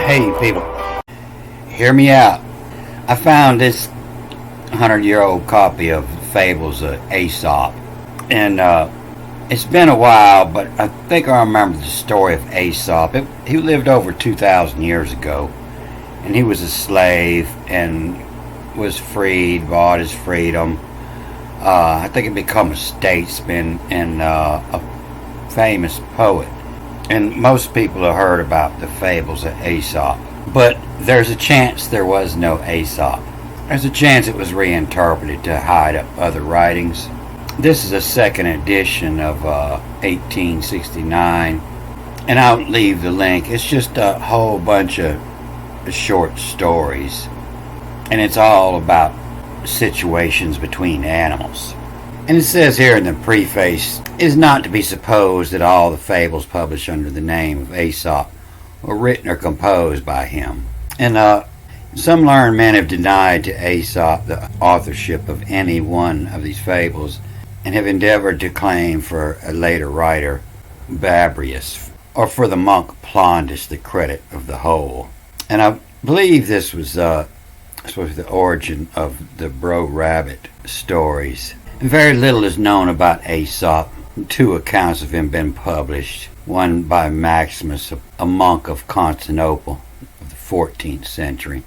Hey people, hear me out. I found this 100-year-old copy of Fables of Aesop, and it's been a while, but I think I remember the story of Aesop. He lived over 2,000 years ago, and he was a slave and was freed, bought his freedom. I think he became a statesman and a famous poet. And most people have heard about the fables of Aesop. But there's a chance there was no Aesop. There's a chance it was reinterpreted to hide up other writings. This is a second edition of 1869. And I'll leave the link. It's just a whole bunch of short stories. And it's all about situations between animals. And it says here in the preface, it is not to be supposed that all the fables published under the name of Aesop were written or composed by him. And some learned men have denied to Aesop the authorship of any one of these fables and have endeavored to claim for a later writer, Babrius, or for the monk Plondus the credit of the whole. And I believe this was the origin of the Bro Rabbit stories. Very little is known about Aesop. Two accounts of him been published. One by Maximus, a monk of Constantinople of the 14th century,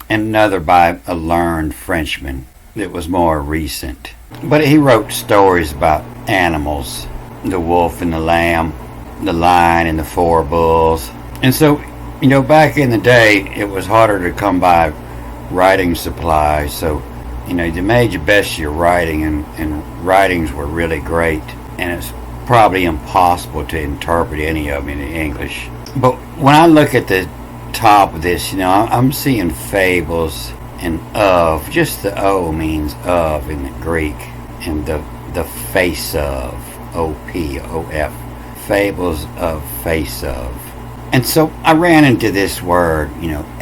and another by a learned Frenchman that was more recent. But he wrote stories about animals, the wolf and the lamb, the lion and the four bulls. And so, back in the day, it was harder to come by writing supplies, so you made your best of your writing, and writings were really great, and it's probably impossible to interpret any of them in English. But when I look at the top of this, I'm seeing fables and of. Just the O means of in the Greek, and the face of, O-P-O-F, fables of face of. And so I ran into this word,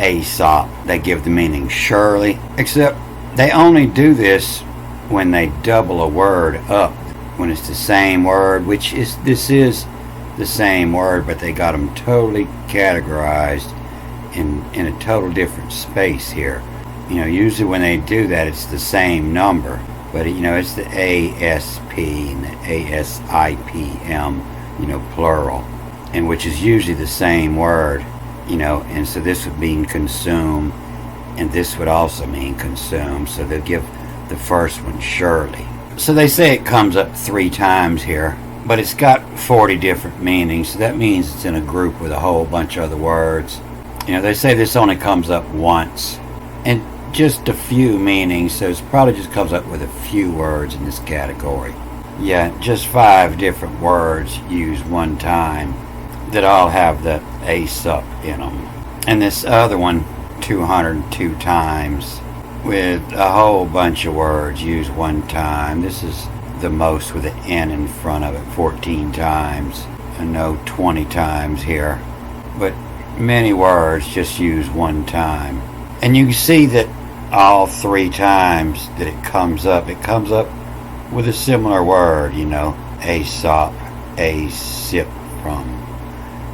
Aesop. They give the meaning surely, except they only do this when they double a word up, when it's the same word, this is the same word, but they got them totally categorized in a total different space here. Usually when they do that, it's the same number, but it's the ASP and the ASIPM, plural, and which is usually the same word, and so this would mean consume, and this would also mean consume, so they'll give the first one surely. So they say it comes up 3 times here, but it's got 40 different meanings, so that means it's in a group with a whole bunch of other words. They say this only comes up once, and just a few meanings, so it probably just comes up with a few words in this category. Yeah, just 5 different words used one time that all have the Aesop in them. And this other one, 202 times, with a whole bunch of words used one time. This is the most with an N in front of it, 14 times. I know 20 times here, but many words just used one time. And you can see that all 3 times that it comes up with a similar word, Aesop, Aesip from,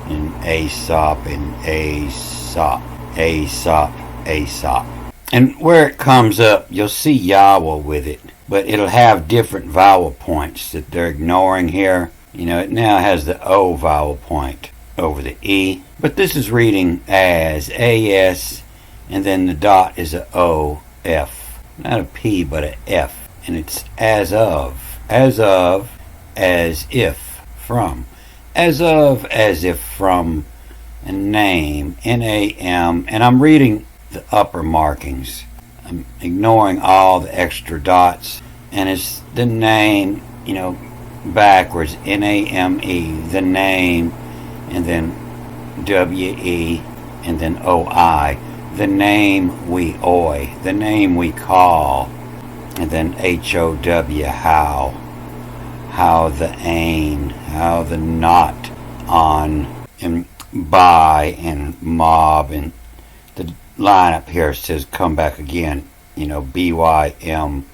and Aesop and Aesop, Aesop, Aesop. And where it comes up, you'll see Yahweh with it, but it'll have different vowel points that they're ignoring here. It now has the O vowel point over the E, but this is reading as AS, and then the dot is a O, F. Not a P, but a F. And it's as of, as if, from. As of, as if, from, and name, N-A-M, and I'm reading the upper markings. I'm ignoring all the extra dots, and it's the name, backwards, N-A-M-E, the name, and then W-E, and then O-I, the name we oi, the name we call, and then H-O-W, how the ain, how the not, on, and by, and mob, and the line up here says come back again, B-Y-M,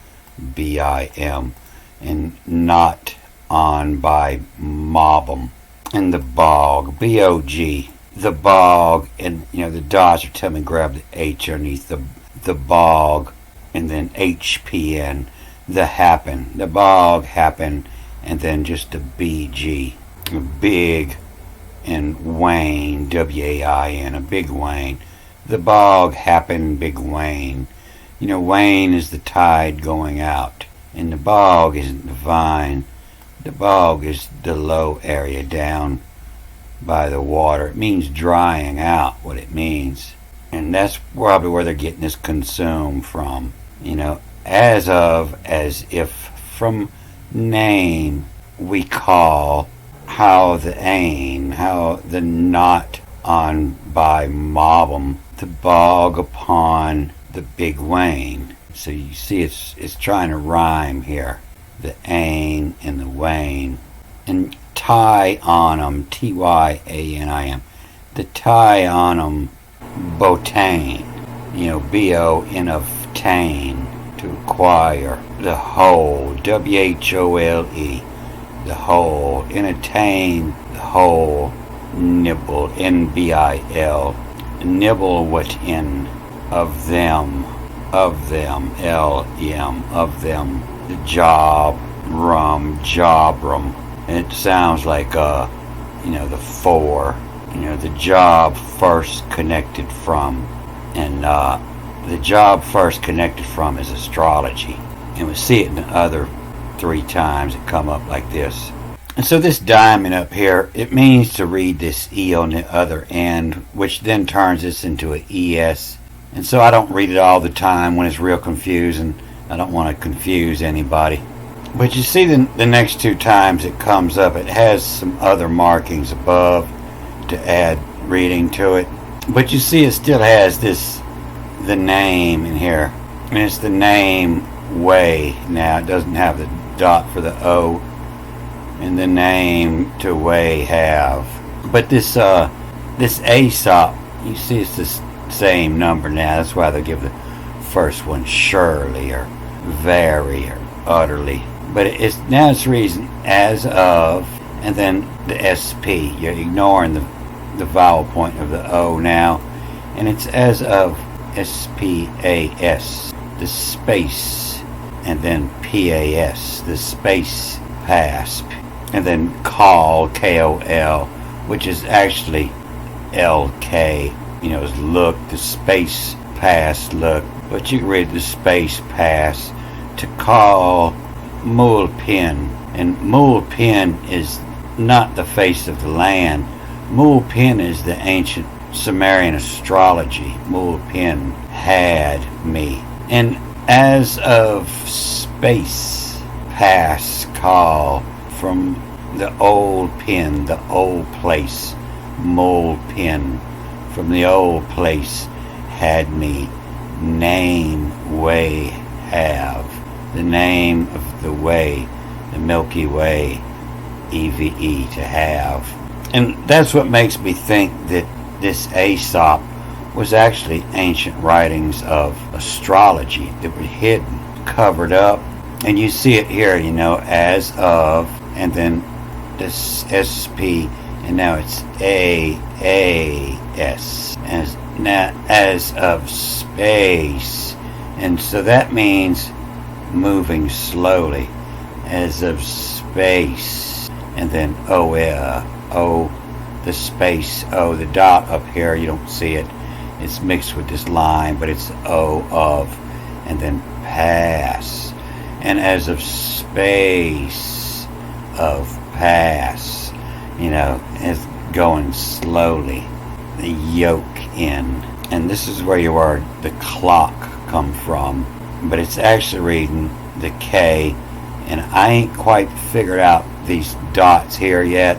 B-I-M, and not on by mob 'em, and the bog, B-O-G, the bog, and the dots are telling me grab the H underneath the bog, and then HPN, the happen, the bog happen, and then just a BG, big, and Wayne, WAIN, a big Wayne. The bog happen, big Wayne. Wayne is the tide going out, and the bog isn't the vine. The bog is the low area down by the water. It means drying out, what it means. And that's probably where they're getting this consume from. As if from name we call how the ain, how the not on by mob'em, the bog upon the big Wayne. So you see it's trying to rhyme here. The ain and the Wayne. And tie on 'em, TYANIM. The tie on 'em, botane, BON of tane, to acquire. The whole, WHOLE, the whole. In attain, the whole. Nibble, NBIL. Nibble within of them, LM, of them. The job, jobrum. And it sounds like, the for, the job first connected from. And the job first connected from is astrology. And we see it in the other 3 times it come up like this. And so this diamond up here, it means to read this E on the other end, which then turns this into an ES. And so I don't read it all the time when it's real confusing. I don't want to confuse anybody. But you see the next 2 times it comes up, it has some other markings above to add reading to it. But you see it still has the name in here. And it's the name way. Now it doesn't have the dot for the O. And the name to way have. But this AEsop, you see it's the same number now. That's why they give the first one surely or very or utterly. But it's reason as of, and then the SP. You're ignoring the vowel point of the O now. And it's as of SPAS, the space, and then PAS, the space pass. And then call, KOL, which is actually LK, is look, the space pass, look. But you can read the space pass to call Mulpin. And Mulpin is not the face of the land. Mulpin is the ancient Sumerian astrology. Mulpin had me. And as of space pass, call, from the old pin, the old place, mole pin, from the old place, had me, name, way, have, the name of the way, the Milky Way, EVE, to have. And that's what makes me think that this AEsop was actually ancient writings of astrology that were hidden, covered up. And you see it here, as of, and then this SP, and now it's AAS, as of space. And so that means moving slowly, as of space, and then the space, the dot up here, you don't see it, it's mixed with this line, but it's O of, and then pass, and as of space, of pass, is going slowly, the yoke in. And this is where the clock come from, but it's actually reading the K, and I ain't quite figured out these dots here yet,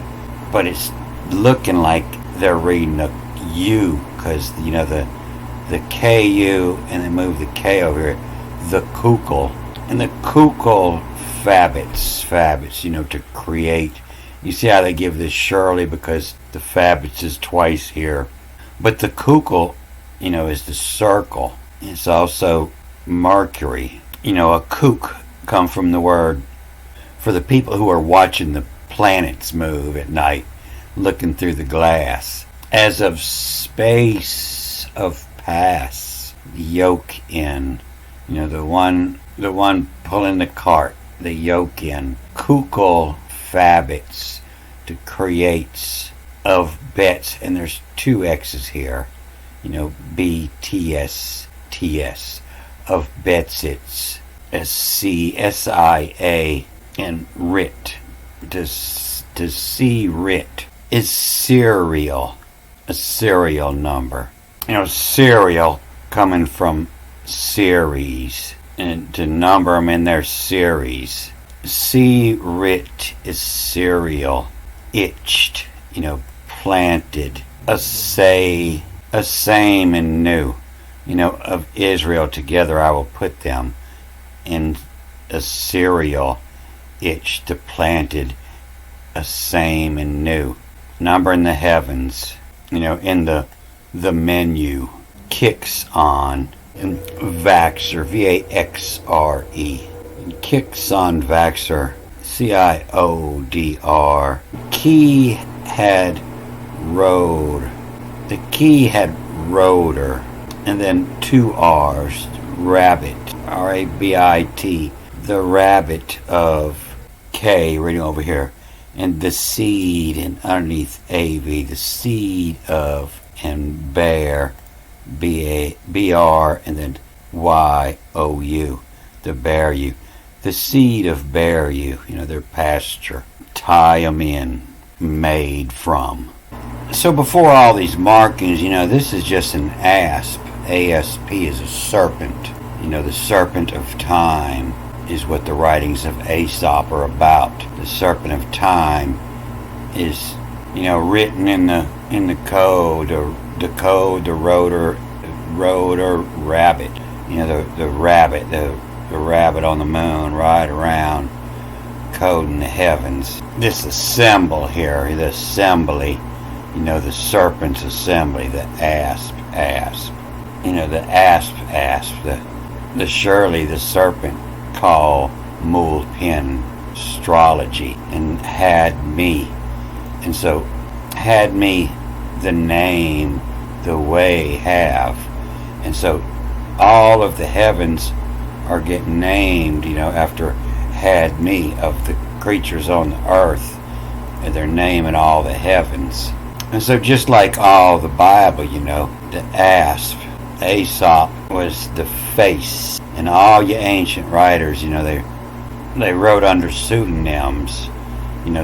but it's looking like they're reading a U, because the KU, and then move the K over here, the kukul, and the kukul fabits, to create. You see how they give this surely, because the fabits is twice here. But the kukul, is the circle. It's also Mercury. A kook come from the word for the people who are watching the planets move at night, looking through the glass. as of space of pass, the yoke in, the one pulling the cart, the yoke in, kukul fabits, to creates of bets, and there's two X's here, BTS, of betsits, SCSIA, and writ, to see writ, is serial, a serial number. Serial coming from series, and to number them in their series. See writ is serial, itched, planted, a same and new, of Israel together I will put them, in a serial, itched, planted, a same and new, number in the heavens, in the menu, kicks on, and Vaxer, VAXRE, kicks on Vaxer, CIODR, key had road, the key had rotor, and then two R's, rabbit, RABIT, the rabbit of K, reading over here, and the seed, and underneath AV, the seed of, and bear, BR, and then YOU, the bear you, the seed of bear you, their pasture, tie them in, made from. So before all these markings, this is just an asp. ASP is a serpent. The serpent of time is what the writings of AEsop are about. The serpent of time is, written in the code, or the code, the rotor rabbit. The rabbit, the rabbit on the moon, right around, code in the heavens. This assembly here, the assembly, the serpent's assembly, the asp, the asp, the surely the serpent call Mulpin astrology, and had me. And so had me the name, the way have. And so all of the heavens are getting named, after had me, of the creatures on the earth, and they're naming all the heavens. And so just like all the Bible, the asp, AEsop was the face, and all your ancient writers, they wrote under pseudonyms.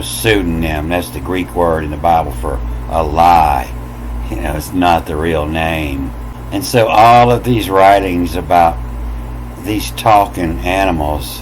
Pseudonym, that's the Greek word in the Bible for a lie. It's not the real name. And so all of these writings about these talking animals,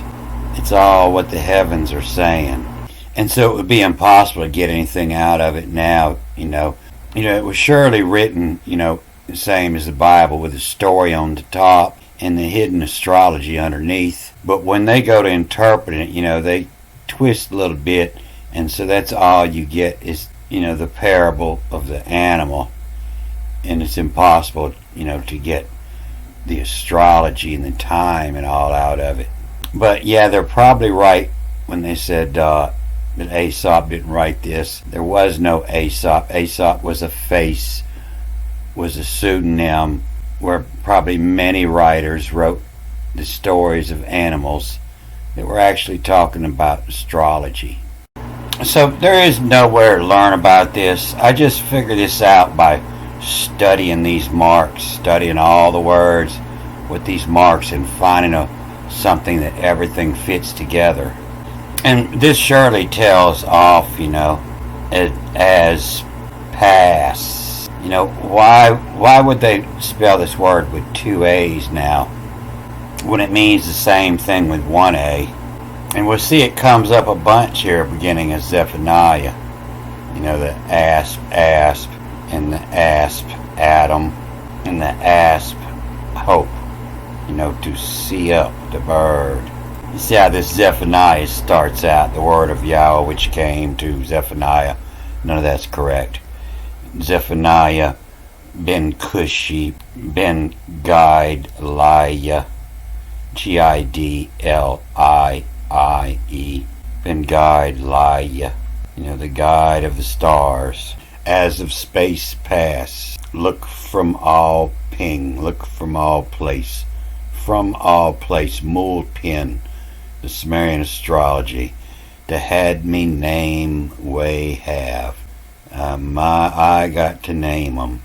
it's all what the heavens are saying. And so it would be impossible to get anything out of it now, It was surely written, the same as the Bible, with a story on the top and the hidden astrology underneath. But when they go to interpret it, they twist a little bit, and so that's all you get is, the parable of the animal. And it's impossible, to get the astrology and the time and all out of it. But yeah, they're probably right when they said that AEsop didn't write this. There was no AEsop. AEsop was a face, was a pseudonym, where probably many writers wrote the stories of animals that were actually talking about astrology. So there is nowhere to learn about this. I just figured this out by studying these marks, studying all the words with these marks, and finding something that everything fits together. And this surely tells off, as pass. Why would they spell this word with two A's now, when it means the same thing with one A? And we'll see it comes up a bunch here beginning of Zephaniah. The asp, and the asp, Adam, and the asp, hope, to see up the bird. You see how this Zephaniah starts out, the word of Yahweh which came to Zephaniah. None of that's correct. Zephaniah ben Cushi ben Guide Gidliah, ben Guide Liah, the guide of the stars. As of space pass, look from all ping, look from all place, mule pin, the Sumerian astrology, to had me name way have. I got to name 'em.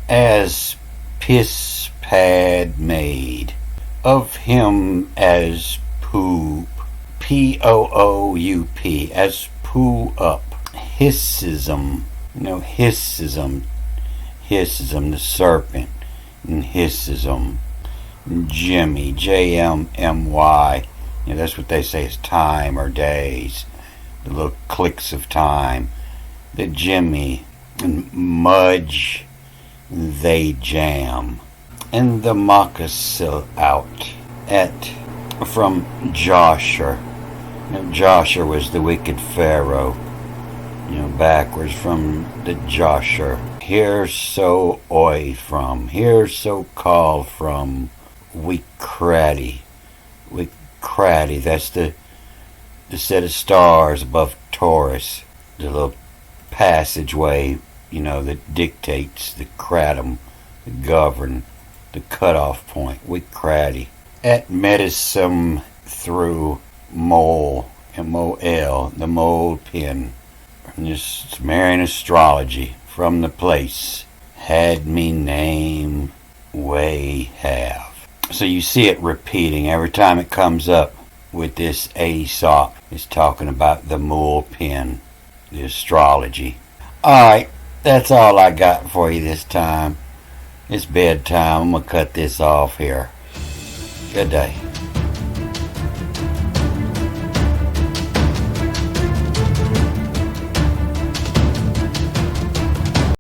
As piss pad made, of him as poop, P-O-O-U-P, as poo up, hissism, hissism, the serpent, and hissism, Jimmy, J-M-M-Y, that's what they say is time or days, the little clicks of time, the Jimmy, and Mudge, they jam, and the moccasil out, at, from Joshua. Joshua was the wicked Pharaoh, backwards from the Joshua. Here so oi from, here so called from, Wicrati, that's the set of stars above Taurus, the little passageway, that dictates the kratom, the govern, the cutoff point, Wicrati. At medicine through mole, M-O-L, the mole pin, from this Sumerian astrology, from the place, had me name way have. So you see it repeating every time it comes up with this AEsop. It's talking about the mole pin, the astrology. Alright, that's all I got for you this time. It's bedtime. I'm going to cut this off here. Good day.